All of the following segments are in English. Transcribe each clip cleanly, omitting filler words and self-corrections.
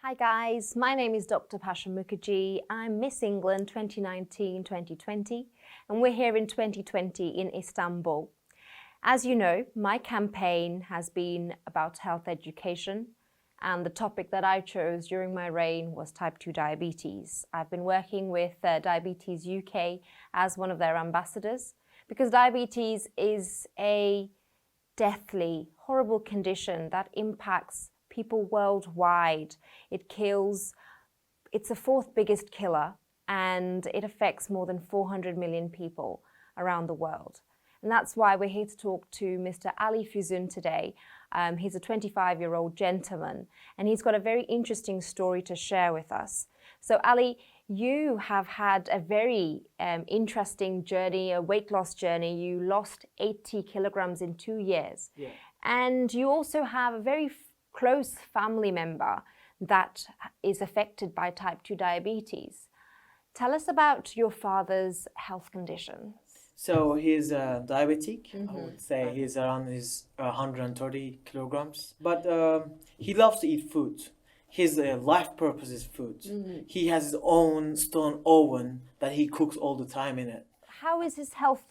Hi guys, my name is Dr. Pasha Mukherjee. I'm Miss England 2019-2020 and we're here in 2020 in Istanbul. As you know, my campaign has been about health education and the topic that I chose during my reign was type 2 diabetes. I've been working with Diabetes UK as one of their ambassadors because diabetes is a deathly, horrible condition that impacts people worldwide. It's the fourth biggest killer and it affects more than 400 million people around the world. And that's why we're here to talk to Mr. Ali Füsun today. He's a 25-year-old gentleman and he's got a very interesting story to share with us. So Ali, you have had a very interesting journey, a weight loss journey. You lost 80 kilograms in 2 years. Yeah. And you also have a very close family member that is affected by type 2 diabetes. Tell us about your father's health condition. So he's diabetic. I would say he's around his 130 kilograms. But he loves to eat food. His life purpose is food. He has his own stone oven that he cooks all the time in it. How is his health,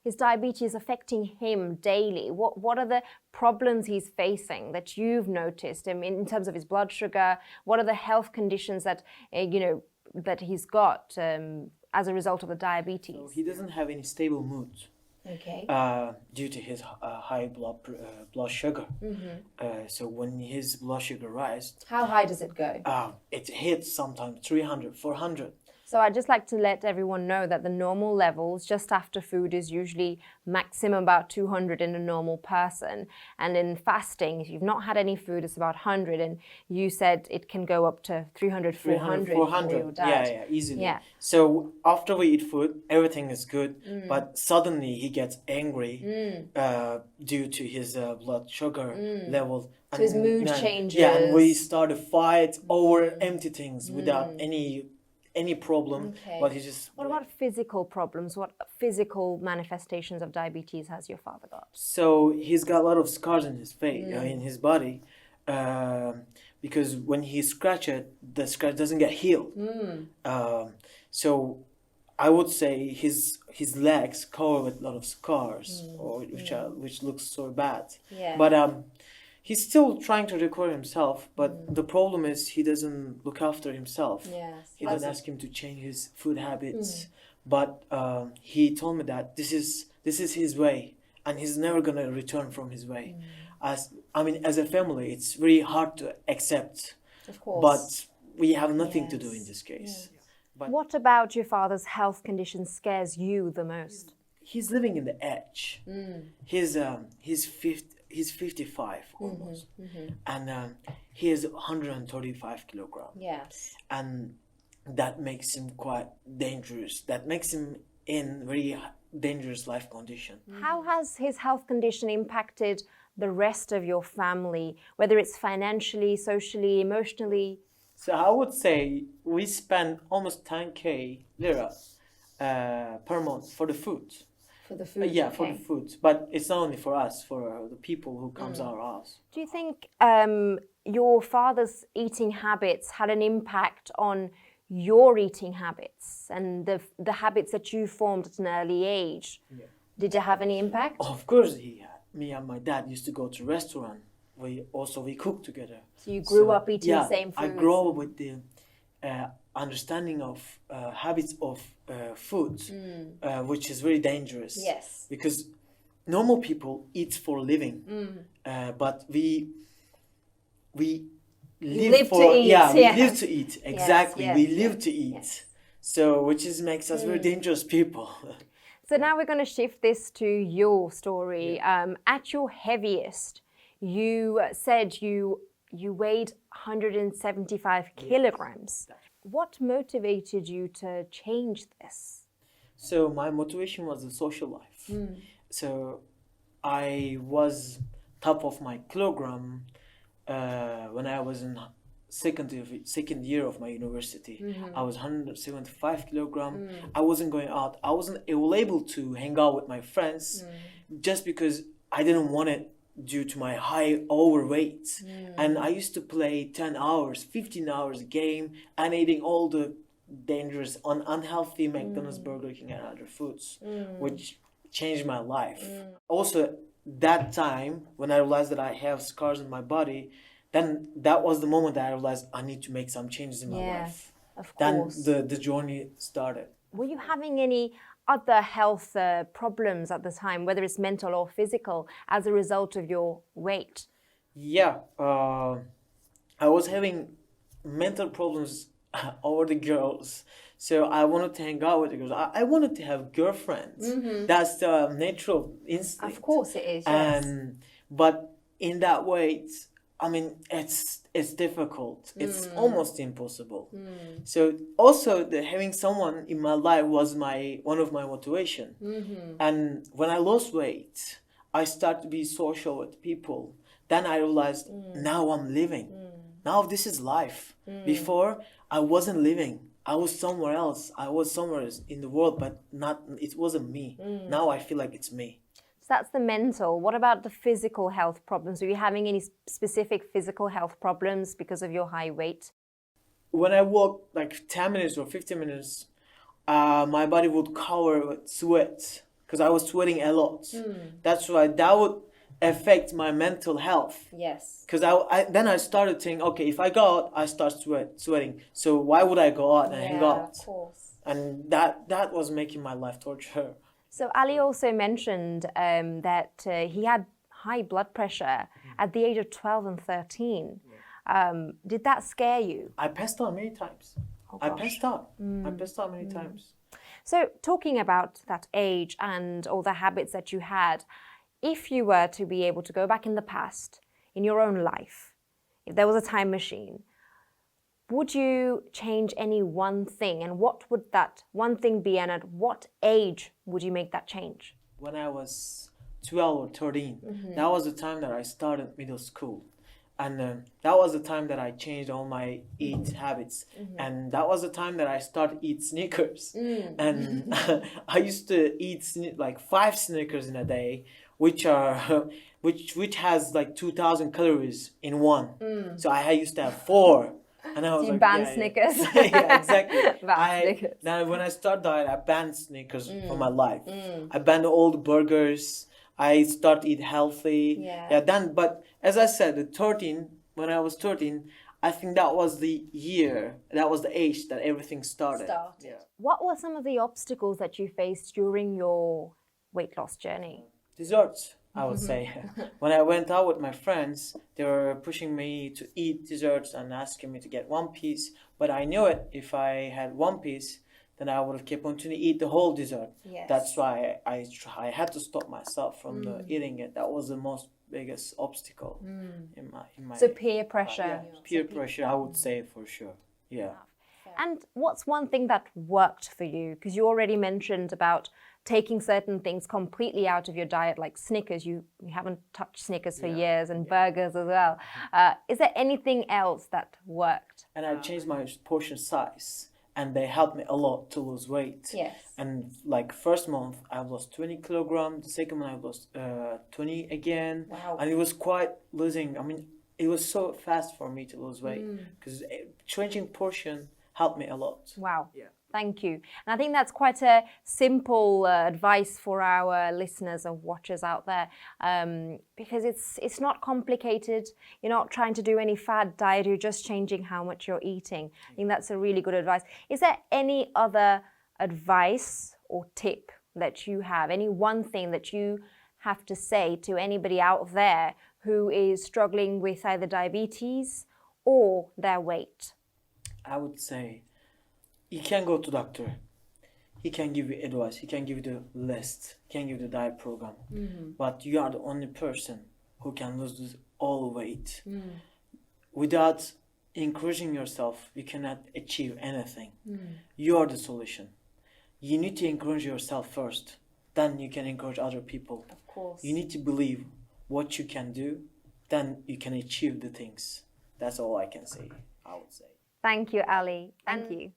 his diabetes affecting him daily? What are the problems he's facing that you've noticed in terms of his blood sugar? What are the health conditions that, that he's got as a result of the diabetes? So he doesn't have any stable mood. Okay. Due to his high blood sugar. So when his blood sugar rises, How high does it go? it hits sometimes 300, 400. So I'd just like to let everyone know that the normal levels just after food is usually maximum about 200 in a normal person. And in fasting, if you've not had any food, it's about 100. And you said it can go up to 300, 400. 400. Yeah, easily. Yeah. So after we eat food, everything is good. But suddenly he gets angry due to his blood sugar level. So his mood changes. Yeah, and we start a fight over empty things without any problem. Okay. But he just... What about physical problems? What physical manifestations of diabetes has your father got? So he's got a lot of scars in his face, in his body, because when he scratches, the scratch doesn't get healed. So I would say his legs covered with a lot of scars, which looks so bad. Yeah. But he's still trying to recover himself. But the problem is he doesn't look after himself. Yes. He doesn't ask him to change his food habits. But he told me that this is his way, and he's never gonna return from his way. As a family, it's very hard to accept. Of course. But we have nothing to do in this case. But What about your father's health condition scares you the most? he's living in the edge. He's 55 almost, and he is 135 kilograms. Yes. And that makes him quite dangerous. That makes him in very dangerous life condition. How has his health condition impacted the rest of your family, whether it's financially, socially, emotionally? So I would say we spend almost 10k lira per month for the food. For the food? For the food. But it's not only for us, for the people who comes our house. Do you think your father's eating habits had an impact on your eating habits and the habits that you formed at an early age? Yeah. Did it have any impact? Of course he had. Me and my dad used to go to restaurant. We cooked together. So you grew up eating the same foods? I grew up with the understanding of habits of food, which is very dangerous. Yes. Because normal people eat for a living, but we live to eat. we live to eat. Exactly, yes, we live to eat. yes. So which makes us very dangerous people. So now we're going to shift this to your story. At your heaviest, you said you weighed 175 kilograms. What motivated you to change this? So my motivation was the social life. So I was top of my kilogram when I was in second year of my university. I was 175 kilogram. I wasn't going out. I wasn't able to hang out with my friends just because I didn't want it due to my high overweight. And I used to play 10 hours, 15 hours game and eating all the dangerous, unhealthy McDonald's, Burger King and other foods, which changed my life. Also, that time when I realized that I have scars in my body, then that was the moment that I realized I need to make some changes in my life. Of Then course. the journey started. Were you having any other health problems at the time, whether it's mental or physical, as a result of your weight? Yeah, I was having mental problems over the girls. So I wanted to hang out with the girls. I wanted to have girlfriends. That's the natural instinct. Of course it is, yes. But in that way, I mean, it's difficult. It's almost impossible. So also having someone in my life was one of my motivation. And when I lost weight, I started to be social with people. Then I realized now I'm living. Now this is life. Before I wasn't living. I was somewhere else. I was somewhere in the world, but it wasn't me. Now I feel like it's me. So that's the mental. What about the physical health problems? Are you having any specific physical health problems because of your high weight? When I walk like 10 minutes or 15 minutes, my body would cover with sweat because I was sweating a lot. That's why that would affect my mental health. Yes. Because then I started thinking, okay, if I go out, I start sweating. So why would I go out and hang out? Of course. And that was making my life torture. So Ali also mentioned that he had high blood pressure at the age of 12 and 13. Did that scare you? I passed out many times. I passed out. I passed out many times. So talking about that age and all the habits that you had, if you were to be able to go back in the past, in your own life, if there was a time machine, would you change any one thing? And what would that one thing be? And at what age would you make that change? When I was 12 or 13, that was the time that I started middle school. And that was the time that I changed all my eat habits. And that was the time that I started eat Snickers. And I used to eat like 5 Snickers in a day, which has like 2,000 calories in one. So I used to have 4. And I was like, banned Snickers. Yeah, exactly. Snickers. Now when I started diet, I banned Snickers from my life. I banned all the burgers. I started to eat healthy. But as I said, when I was 13, I think that was the age that everything started. Yeah. What were some of the obstacles that you faced during your weight loss journey? Desserts, I would say. When I went out with my friends, they were pushing me to eat desserts and asking me to get one piece. But I knew it. If I had one piece, then I would have kept on to eat the whole dessert. Yes. That's why I had to stop myself from eating it. That was the most biggest obstacle in my. So peer pressure. Peer pressure, I would say for sure. Yeah. And what's one thing that worked for you? Because you already mentioned about taking certain things completely out of your diet, like Snickers. You haven't touched Snickers for years, and burgers as well. Is there anything else that worked? And I changed my portion size, and they helped me a lot to lose weight. Yes. And like first month, I lost 20 kilograms. The second month, I lost 20 again. Wow. And it was quite losing. I mean, it was so fast for me to lose weight because changing portion helped me a lot. Wow. Yeah. Thank you. And I think that's quite a simple advice for our listeners and watchers out there, because it's not complicated. You're not trying to do any fad diet. You're just changing how much you're eating. I think that's a really good advice. Is there any other advice or tip that you have? Any one thing that you have to say to anybody out there who is struggling with either diabetes or their weight? I would say you can go to doctor. He can give you advice. He can give you the list. He can give you the diet program. But you are the only person who can lose all weight. Without encouraging yourself, you cannot achieve anything. You are the solution. You need to encourage yourself first. Then you can encourage other people. Of course. You need to believe what you can do. Then you can achieve the things. That's all I can say, I would say. Thank you, Ali. Thank you.